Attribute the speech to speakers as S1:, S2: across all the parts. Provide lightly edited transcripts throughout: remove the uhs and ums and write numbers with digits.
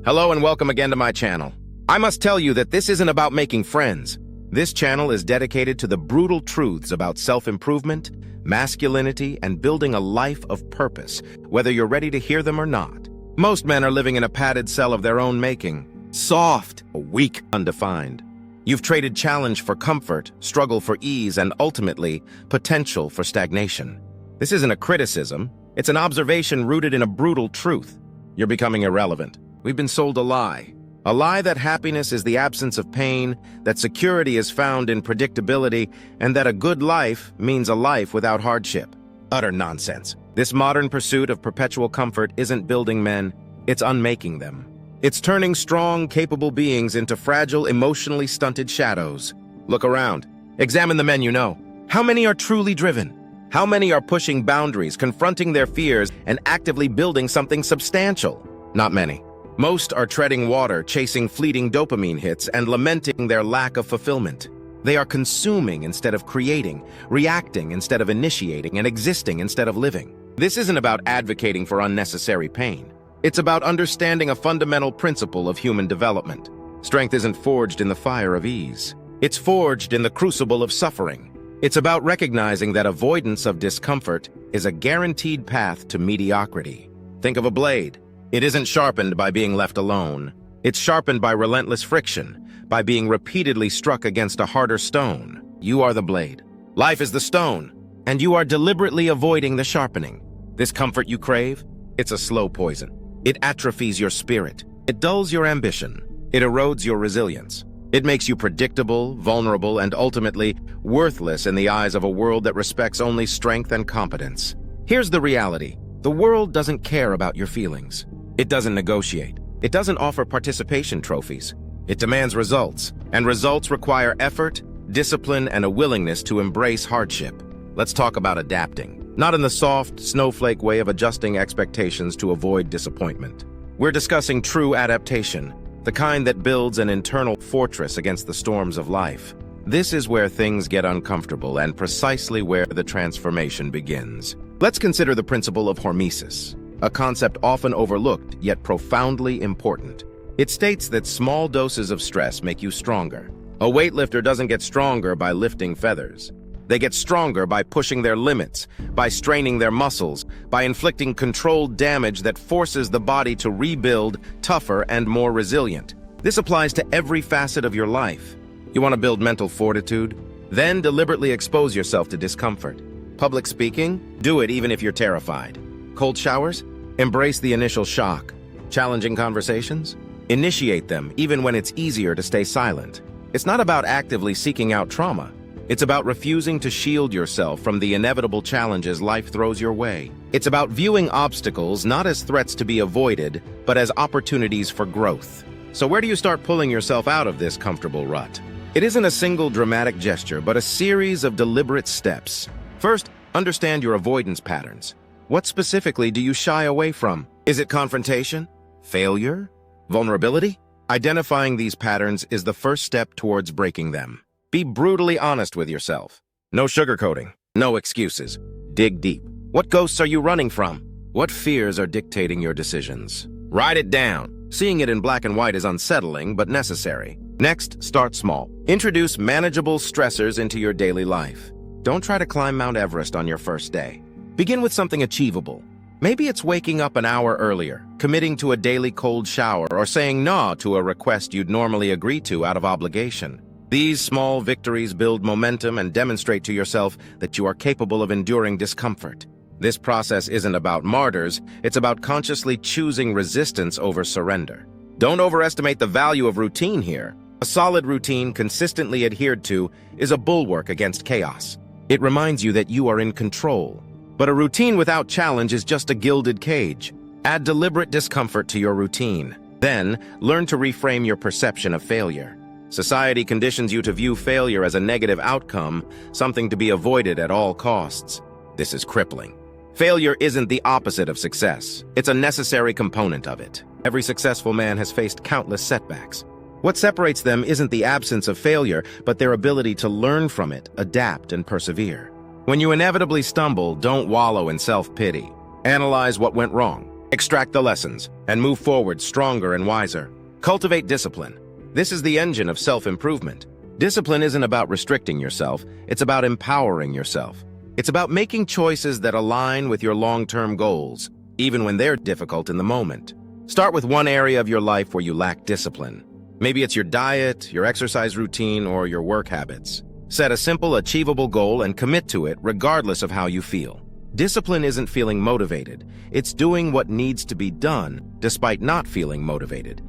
S1: Hello and welcome again to my channel. I must tell you that this isn't about making friends. This channel is dedicated to the brutal truths about self-improvement, masculinity, and building a life of purpose, whether you're ready to hear them or not. Most men are living in a padded cell of their own making. Soft, weak, undefined. You've traded challenge for comfort, struggle for ease, and ultimately, potential for stagnation. This isn't a criticism. It's an observation rooted in a brutal truth. You're becoming irrelevant. We've been sold a lie. A lie that happiness is the absence of pain, that security is found in predictability, and that a good life means a life without hardship. Utter nonsense. This modern pursuit of perpetual comfort isn't building men, it's unmaking them. It's turning strong, capable beings into fragile, emotionally stunted shadows. Look around. Examine the men you know. How many are truly driven? How many are pushing boundaries, confronting their fears, and actively building something substantial? Not many. Most are treading water, chasing fleeting dopamine hits, and lamenting their lack of fulfillment. They are consuming instead of creating, reacting instead of initiating, and existing instead of living. This isn't about advocating for unnecessary pain. It's about understanding a fundamental principle of human development. Strength isn't forged in the fire of ease. It's forged in the crucible of suffering. It's about recognizing that avoidance of discomfort is a guaranteed path to mediocrity. Think of a blade. It isn't sharpened by being left alone. It's sharpened by relentless friction, by being repeatedly struck against a harder stone. You are the blade. Life is the stone, and you are deliberately avoiding the sharpening. This comfort you crave, it's a slow poison. It atrophies your spirit. It dulls your ambition. It erodes your resilience. It makes you predictable, vulnerable, and ultimately worthless in the eyes of a world that respects only strength and competence. Here's the reality. The world doesn't care about your feelings. It doesn't negotiate. It doesn't offer participation trophies. It demands results, and results require effort, discipline, and a willingness to embrace hardship. Let's talk about adapting. Not in the soft, snowflake way of adjusting expectations to avoid disappointment. We're discussing true adaptation, the kind that builds an internal fortress against the storms of life. This is where things get uncomfortable and precisely where the transformation begins. Let's consider the principle of hormesis, a concept often overlooked yet profoundly important. It states that small doses of stress make you stronger. A weightlifter doesn't get stronger by lifting feathers. They get stronger by pushing their limits, by straining their muscles, by inflicting controlled damage that forces the body to rebuild tougher and more resilient. This applies to every facet of your life. You want to build mental fortitude? Then deliberately expose yourself to discomfort. Public speaking? Do it even if you're terrified. Cold showers? Embrace the initial shock. Challenging conversations? Initiate them even when it's easier to stay silent. It's not about actively seeking out trauma. It's about refusing to shield yourself from the inevitable challenges life throws your way. It's about viewing obstacles not as threats to be avoided, but as opportunities for growth. So where do you start pulling yourself out of this comfortable rut? It isn't a single dramatic gesture, but a series of deliberate steps. First, understand your avoidance patterns. What specifically do you shy away from? Is it confrontation? Failure? Vulnerability? Identifying these patterns is the first step towards breaking them. Be brutally honest with yourself. No sugarcoating. No excuses. Dig deep. What ghosts are you running from? What fears are dictating your decisions? Write it down. Seeing it in black and white is unsettling, but necessary. Next, start small. Introduce manageable stressors into your daily life. Don't try to climb Mount Everest on your first day. Begin with something achievable. Maybe it's waking up an hour earlier, committing to a daily cold shower, or saying no to a request you'd normally agree to out of obligation. These small victories build momentum and demonstrate to yourself that you are capable of enduring discomfort. This process isn't about martyrs, it's about consciously choosing resistance over surrender. Don't overestimate the value of routine here. A solid routine consistently adhered to is a bulwark against chaos. It reminds you that you are in control. But a routine without challenge is just a gilded cage. Add deliberate discomfort to your routine. Then, learn to reframe your perception of failure. Society conditions you to view failure as a negative outcome, something to be avoided at all costs. This is crippling. Failure isn't the opposite of success. It's a necessary component of it. Every successful man has faced countless setbacks. What separates them isn't the absence of failure, but their ability to learn from it, adapt, and persevere. When you inevitably stumble, don't wallow in self-pity. Analyze what went wrong. Extract the lessons and move forward stronger and wiser. Cultivate discipline. This is the engine of self-improvement. Discipline isn't about restricting yourself, it's about empowering yourself. It's about making choices that align with your long-term goals, even when they're difficult in the moment. Start with one area of your life where you lack discipline. Maybe it's your diet, your exercise routine, or your work habits. Set a simple, achievable goal and commit to it regardless of how you feel. Discipline isn't feeling motivated. It's doing what needs to be done despite not feeling motivated.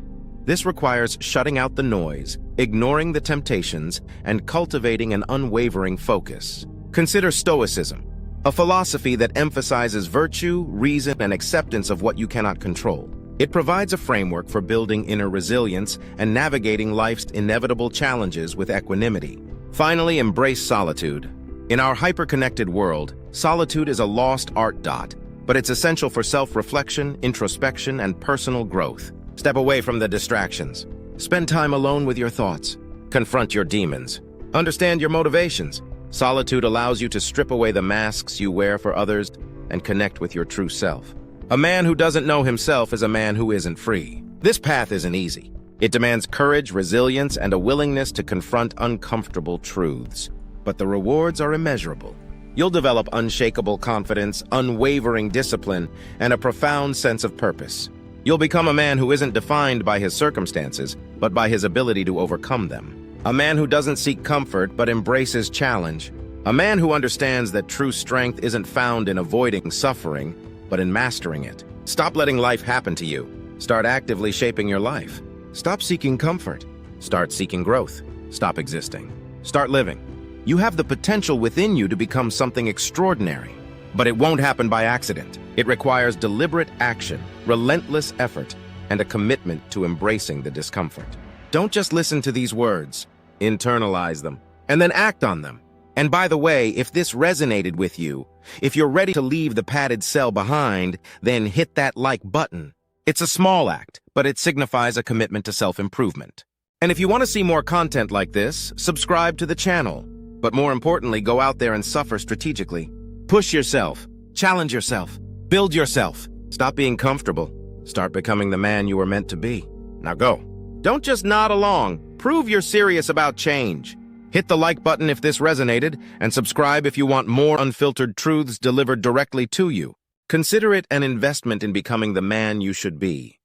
S1: This requires shutting out the noise, ignoring the temptations, and cultivating an unwavering focus. Consider Stoicism, a philosophy that emphasizes virtue, reason, and acceptance of what you cannot control. It provides a framework for building inner resilience and navigating life's inevitable challenges with equanimity. Finally, embrace solitude. In our hyper-connected world, solitude is a lost art dot, but it's essential for self-reflection, introspection, and personal growth. Step away from the distractions. Spend time alone with your thoughts. Confront your demons. Understand your motivations. Solitude allows you to strip away the masks you wear for others and connect with your true self. A man who doesn't know himself is a man who isn't free. This path isn't easy. It demands courage, resilience, and a willingness to confront uncomfortable truths. But the rewards are immeasurable. You'll develop unshakable confidence, unwavering discipline, and a profound sense of purpose. You'll become a man who isn't defined by his circumstances, but by his ability to overcome them. A man who doesn't seek comfort, but embraces challenge. A man who understands that true strength isn't found in avoiding suffering, but in mastering it. Stop letting life happen to you. Start actively shaping your life. Stop seeking comfort. Start seeking growth. Stop existing. Start living. You have the potential within you to become something extraordinary. But it won't happen by accident. It requires deliberate action, relentless effort, and a commitment to embracing the discomfort. Don't just listen to these words. Internalize them, and then act on them. And by the way, if this resonated with you, if you're ready to leave the padded cell behind, then hit that like button. It's a small act, but it signifies a commitment to self-improvement. And if you want to see more content like this, subscribe to the channel. But more importantly, go out there and suffer strategically. Push yourself, challenge yourself, build yourself. Stop being comfortable. Start becoming the man you were meant to be. Now go. Don't just nod along. Prove you're serious about change. Hit the like button if this resonated, and subscribe if you want more unfiltered truths delivered directly to you. Consider it an investment in becoming the man you should be.